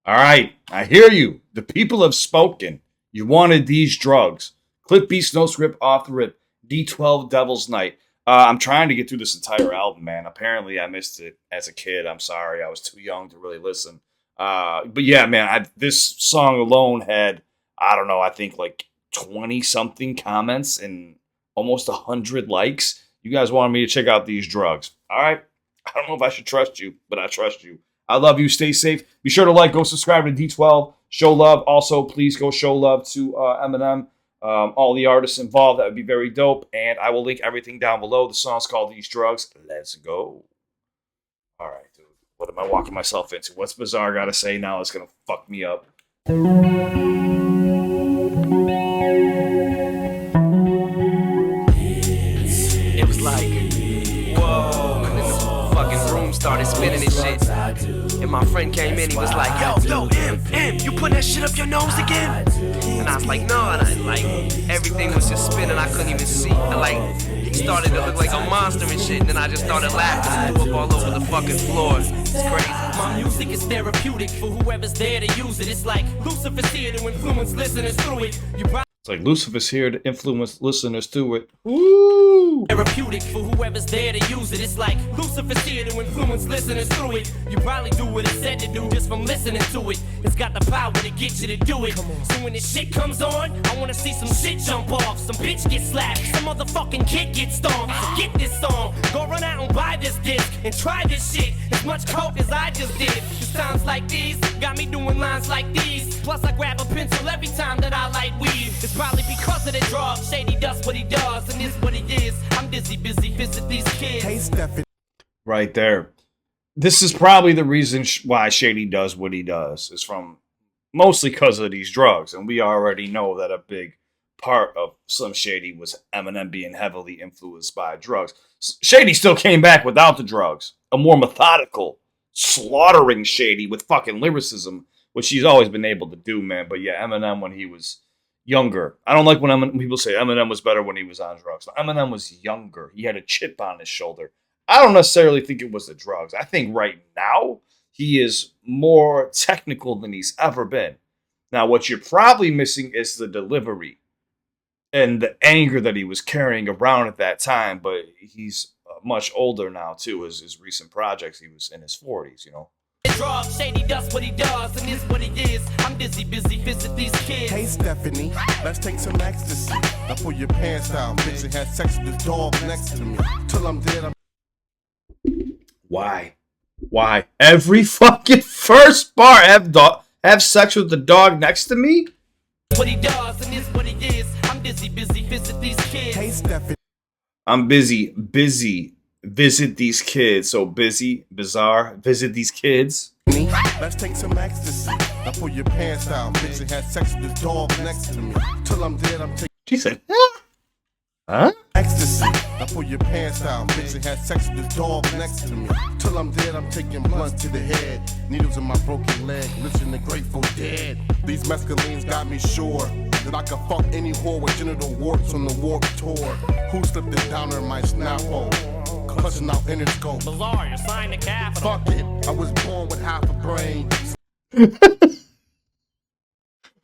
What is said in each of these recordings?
All right, I hear you. The people have spoken. You wanted these drugs. CliffBeats, no script, off the rip. D12, Devil's Night. I'm trying to get through this entire album, man. Apparently, I missed it as a kid. I'm sorry. I was too young to really listen. But yeah, man, this song alone had, I don't know, I think like 20 something comments and almost 100 likes. You guys wanted me to check out these drugs. All right. I don't know if I should trust you, but I trust you. I love you. Stay safe. Be sure to like, go subscribe to D12. Show love. Also, please go show love to Eminem. All the artists involved. That would be very dope. And I will link everything down below. The song's called These Drugs. Let's go. All right, dude. What am I walking myself into? What's Bizarre got to say now that's going to fuck me up? It was like, whoa, and then the fucking room started spinning and shit. And my friend came in, he was like, yo, Em, you putting that shit up your nose again? And I was like, no, and everything was just spinning, I couldn't even see. And he started to look like a monster and shit, and then I just started laughing, threw up all over the fucking floor. It's crazy. My music is therapeutic for whoever's there to use it. It's like Lucifer's here to influence listeners through it. It's like Lucifer's here to influence listeners through it. Woo! Therapeutic for whoever's there to use it. It's like Lucifer's here to influence listeners through it. You probably do what it's said to do just from listening to it. It's got the power to get you to do it. So when this shit comes on, I wanna see some shit jump off. Some bitch get slapped, some motherfucking kid get stomped. So get this song, go run out and buy this disc and try this shit. As much coke as I just did. Cause times like these got me doing lines like these. Plus I grab a pencil every time that I light weed. It's probably because of the drug. Shady does what he does, and this what he is. I'm busy, visit these kids. Hey, Stephen. Right there. This is probably the reason why Shady does what he does. Is from mostly because of these drugs. And we already know that a big part of Slim Shady was Eminem being heavily influenced by drugs. Shady still came back without the drugs. A more methodical, slaughtering Shady with fucking lyricism, which he's always been able to do, man. But yeah, Eminem when he was younger. I don't like when people say Eminem was better when he was on drugs. Eminem was younger. He had a chip on his shoulder. I don't necessarily think it was the drugs. I think right now he is more technical than he's ever been. Now, what you're probably missing is the delivery and the anger that he was carrying around at that time. But he's much older now, too. His recent projects, he was in his 40s, you know. Shady does what he does, and this what he is. I'm busy, visit these kids. Hey Stephanie, let's take some ecstasy. Now pull your pants down, bitch, and have sex with this dog next to me. Till I'm dead, Why? Every fucking first bar have sex with the dog next to me? What he does, and this what he is. I'm busy, visit these kids. Hey Stephanie. I'm busy, visit these kids. So busy, bizarre, visit these kids. Let's take some ecstasy. Now pull your pants down, bitch, and have sex with this dog next to me. Till I'm dead, I'm taking. She said, huh? Ecstasy. Now pull your pants down, bitch, and have sex with this dog next to me. Till I'm dead, I'm taking blunts to the head. Needles in my broken leg, listen to Grateful Dead. These mescalines got me sure that I can fuck any whore with genital warts on the Warped Tour. Who slipped it down in my snapple? Clutching out Interscope. Bizarre, you're signed to Capital. Fuck it, I was born with half a brain.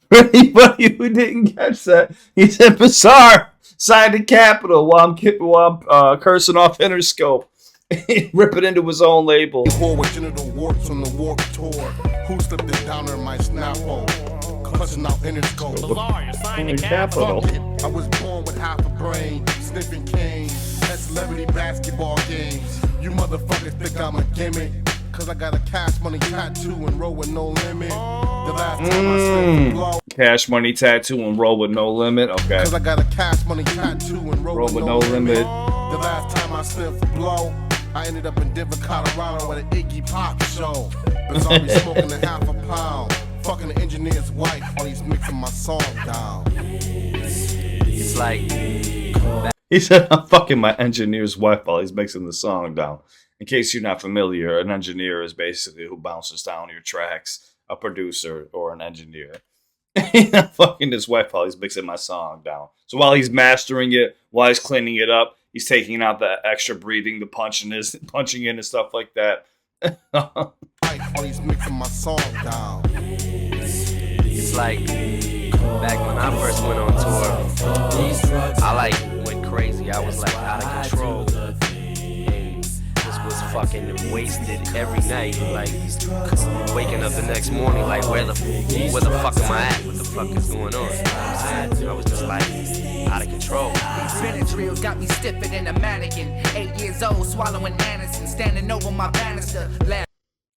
For anybody who didn't catch that, he said Bizarre signed to Capital while I'm cursing off Interscope. Rip it into his own label. Whore with genital warts on the Warped Tour. Who slipped it down in my snapple? Clutching out Interscope. Bizarre, you're signed to Capital. Fuck it, I was born with half a brain. Sniffing cane at celebrity basketball games. You motherfuckers think I'm a gimmick. Cause I got a Cash Money tattoo and roll with no limit. The last time I slipped blow. Cash Money tattoo and roll with no limit. Okay. Cause I got a Cash Money tattoo and roll with no limit. The last time I slipped blow, I ended up in Denver, Colorado at an Iggy Pop show. Bizarre be smoking a half a pound. Fucking the engineer's wife while he's mixing my song down. It's like, He said, I'm fucking my engineer's wife while he's mixing the song down. In case you're not familiar, an engineer is basically who bounces down your tracks, a producer or an engineer. I'm fucking his wife while he's mixing my song down. So while he's mastering it, while he's cleaning it up, he's taking out the extra breathing, the punching in and stuff like that. While he's mixing my song down. it's like back when I first went on tour, I like went crazy. I was like out of control. And just was fucking wasted every night. Like waking up the next morning, like where the fuck am I at? What the fuck is going on? You know what I'm saying? I was just like out of control. These Benadryls got me stiffer than a mannequin. 8 years old, swallowing Anderson, standing over my banister.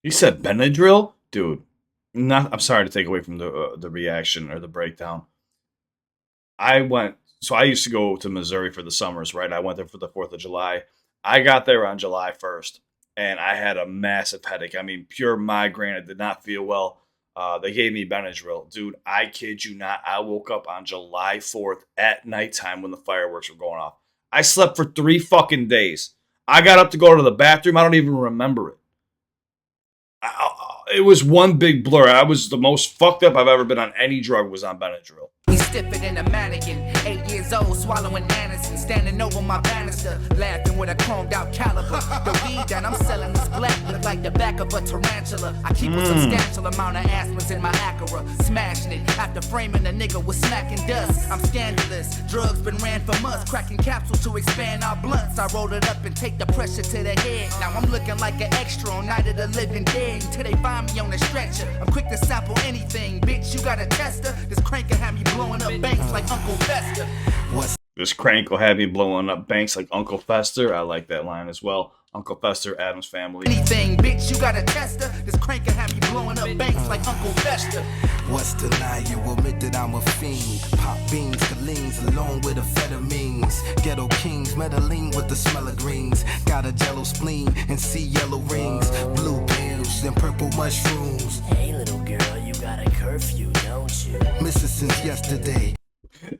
You said Benadryl? Dude, I'm sorry to take away from the reaction or the breakdown. I used to go to Missouri for the summers, right? I went there for the 4th of July. I got there on July 1st, and I had a massive headache. I mean, pure migraine. I did not feel well. They gave me Benadryl. Dude, I kid you not. I woke up on July 4th at nighttime when the fireworks were going off. I slept for 3 fucking days. I got up to go to the bathroom. I don't even remember it. It was one big blur. I was the most fucked up I've ever been on any drug was on Benadryl. Me stiffer than a mannequin. 8 years old, swallowing Anderson, standing over my banister, laughing with a chromed out caliber. The weed that I'm selling is black, look like the back of a tarantula. I keep a substantial amount of aspirins in my Acura, smashing it after framing a nigga with smacking dust. I'm scandalous. Drugs been ran from us, cracking capsules to expand our blunts. I roll it up and take the pressure to the head. Now I'm looking like an extra on Night of the Living Dead until they find me on the stretcher. I'm quick to sample anything, bitch. You got a tester? This crank can have me blowing up banks like Uncle Fester. This crank will have me blowing up banks like Uncle Fester. I like that line as well. Uncle Fester, Addams Family. Anything, bitch, you got a tester? This crank can have me blowing up banks like Uncle Fester. What's the lie? You admit that I'm a fiend. Pop beans, Collines, along with amphetamines. Ghetto kings, meddling with the smell of greens. Got a jello spleen and see yellow rings. Blue pills and purple mushrooms. Hey, little girl, you got a curfew, don't you? Missing since yesterday.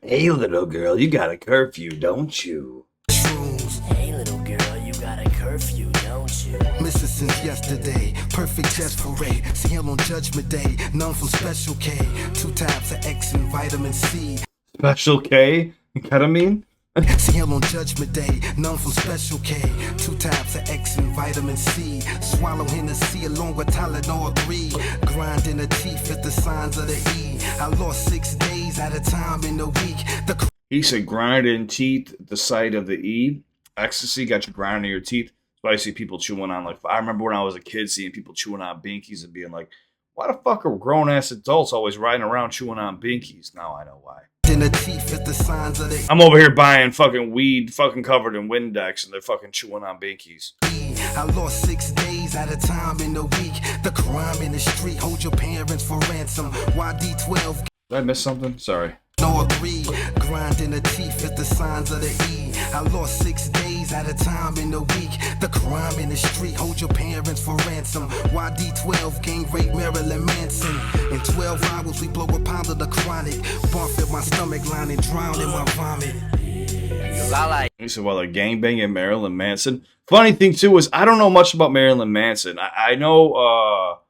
Hey, little girl, you got a curfew, don't you? Shrooms. Hey, little girl, you got a curfew, don't you? Missing since yesterday. Perfect just for Ray. See him on Judgment Day. None from Special K. 2 types of X and vitamin C. Special K? Ketamine? See him on Judgment Day, none from Special K. 2 types of X and vitamin C. Swallow Hennessy along with Tylenol 3. Grind in the teeth at the signs of the E. I lost 6 days at a time in the week. He said grind in teeth at the site of the E. Ecstasy got you grinding your teeth. So I see people chewing on, like, I remember when I was a kid seeing people chewing on binkies and being like, why the fuck are grown-ass adults always riding around chewing on binkies? Now I know why. In the teeth at the signs of the I'm over here buying fucking weed fucking covered in Windex and they're fucking chewing on binkies. I lost 6 days at a time in the week. The crime in the street, hold your parents for ransom. Why D12? Did I miss something? Sorry. No agree. Grind in the teeth at the signs of the E. I lost 6 days at a time in the week. The crime in the street, hold your parents for ransom. Why D12 gang rape Marilyn Manson? In 12 hours we blow a pound of the chronic. Barf at my stomach lining, drown in my vomit. He said, well, they're gangbanging Marilyn Manson. Funny thing too is I don't know much about Marilyn Manson. I know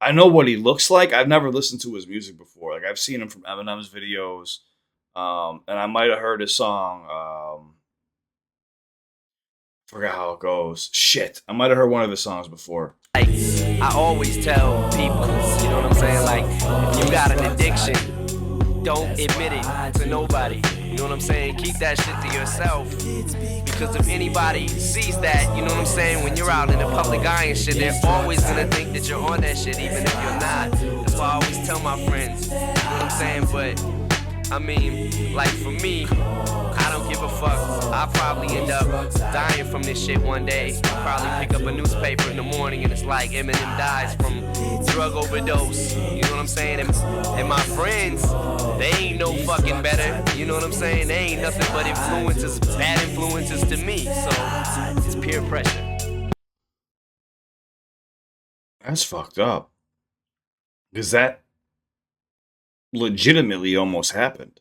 what he looks like. I've never listened to his music before. Like I've seen him from Eminem's videos. And I might have heard his song. Forgot how it goes. Shit. I might have heard one of his songs before. Like, I always tell people, you know what I'm saying? Like, if you got an addiction, don't admit it to nobody. You know what I'm saying? Keep that shit to yourself. Because if anybody sees that, you know what I'm saying? When you're out in the public eye and shit, they're always gonna think that you're on that shit, even if you're not. That's why I always tell my friends, you know what I'm saying? But, I mean, like for me, I don't give a fuck. I'll probably end up dying from this shit one day. Probably pick up a newspaper in the morning and it's like Eminem dies from drug overdose. You know what I'm saying? And my friends, they ain't no fucking better. You know what I'm saying? They ain't nothing but influences, bad influences to me. So it's peer pressure. That's fucked up. Because that legitimately almost happened.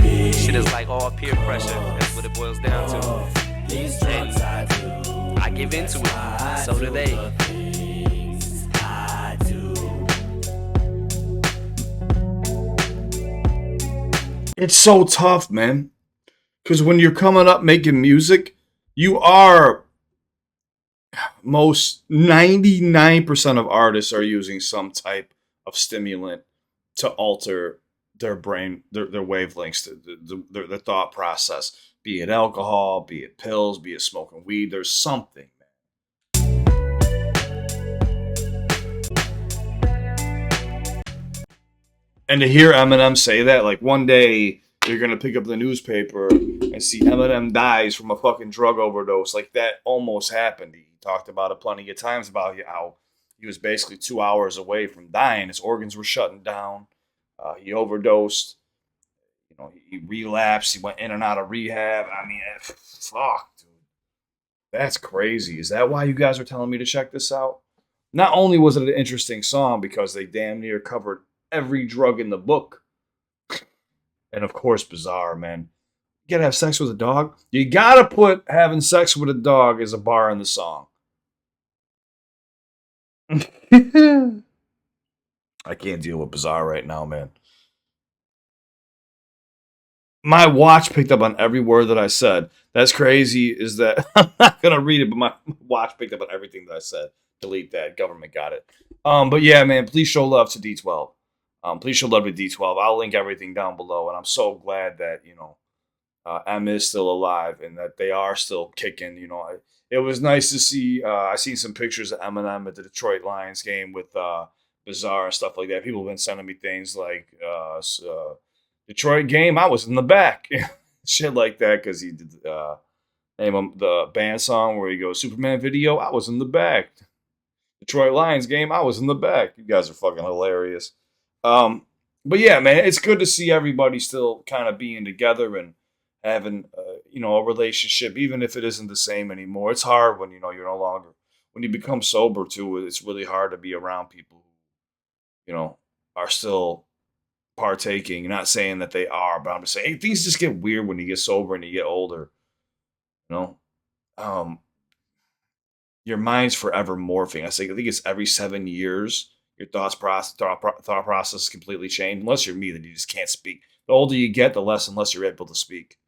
Shit is like all peer pressure. That's what it boils down to. And I give into it. So do they. It's so tough, man. Because when you're coming up making music, you are... Most 99% of artists are using some type of stimulant to alter their brain, their wavelengths, their thought process. Be it alcohol, be it pills, be it smoking weed. There's something, and to hear Eminem say that, like one day you're gonna pick up the newspaper and see Eminem dies from a fucking drug overdose, like that almost happened. He talked about it plenty of times about how he was basically 2 hours away from dying. His organs were shutting down. He overdosed. You know, he relapsed. He went in and out of rehab. I mean, fuck, dude, that's crazy. Is that why you guys are telling me to check this out? Not only was it an interesting song because they damn near covered every drug in the book. And of course, bizarre, man. You gotta have sex with a dog? You gotta put having sex with a dog as a bar in the song. I can't deal with bizarre right now, man. My watch picked up on every word that I said. That's crazy, is that I'm not gonna read it, but my watch picked up on everything that I said. Delete that. Government got it. But yeah, man, please show love to D12. Please show love to D12. I'll link everything down below, and I'm so glad that, you know, M is still alive and that they are still kicking. You know, it was nice to see. I seen some pictures of Eminem at the Detroit Lions game with Bizarre and stuff like that. People have been sending me things like Detroit game. I was in the back, shit like that, because he did name the band song where he goes Superman video. I was in the back. Detroit Lions game. I was in the back. You guys are fucking hilarious. But yeah, man, it's good to see everybody still kind of being together and having, you know, a relationship, even if it isn't the same anymore. It's hard when, you know, you're no longer, when you become sober too, it's really hard to be around people who, you know, are still partaking. Not saying that they are, but I'm just saying, hey, things just get weird when you get sober and you get older, you know? Your mind's forever morphing. I think it's every 7 years your thought process completely change. Unless you're me, then you just can't speak. The older you get, the less and less you're able to speak.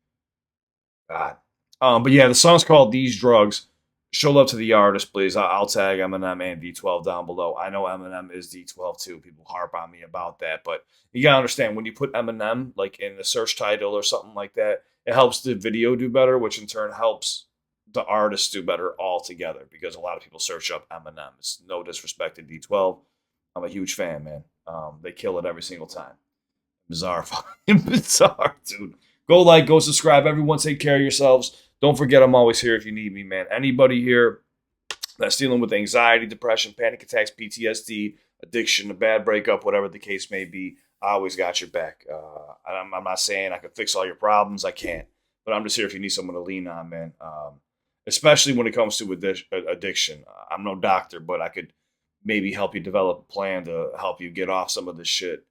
God. But yeah, the song's called These Drugs. Show love to the artist, please. I'll tag Eminem and D12 down below. I know Eminem is D12 too. People harp on me about that. But you gotta understand, when you put Eminem like in the search title or something like that, it helps the video do better, which in turn helps the artist do better altogether, because a lot of people search up Eminem. It's no disrespect to D12. I'm a huge fan, man. They kill it every single time. Bizarre, fucking bizarre, dude. Go like, go subscribe. Everyone take care of yourselves. Don't forget, I'm always here if you need me, man. Anybody here that's dealing with anxiety, depression, panic attacks, PTSD, addiction, a bad breakup, whatever the case may be, I always got your back. I'm not saying I can fix all your problems. I can't. But I'm just here if you need someone to lean on, man. Especially when it comes to addiction. I'm no doctor, but I could maybe help you develop a plan to help you get off some of this shit.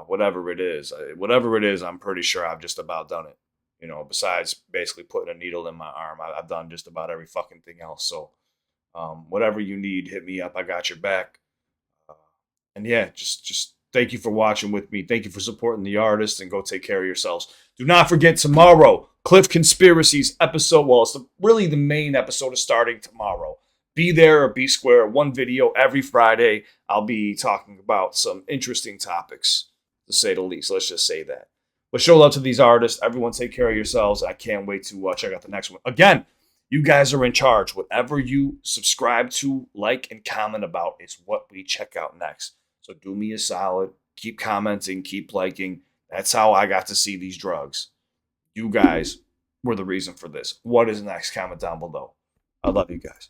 Whatever it is, I'm pretty sure I've just about done it. You know, besides basically putting a needle in my arm, I've done just about every fucking thing else. So, whatever you need, hit me up. I got your back. And yeah, just thank you for watching with me. Thank you for supporting the artist, and go take care of yourselves. Do not forget, tomorrow, Cliff Conspiracies episode. Well, it's really the main episode is starting tomorrow. Be there or be square. One video every Friday. I'll be talking about some interesting topics, to say the least. Let's just say that. But show love to these artists. Everyone take care of yourselves. I can't wait to check out the next one. Again, you guys are in charge. Whatever you subscribe to, like, and comment about is what we check out next. So do me a solid. Keep commenting. Keep liking. That's how I got to see these drugs. You guys were the reason for this. What is next? Comment down below. I love you guys.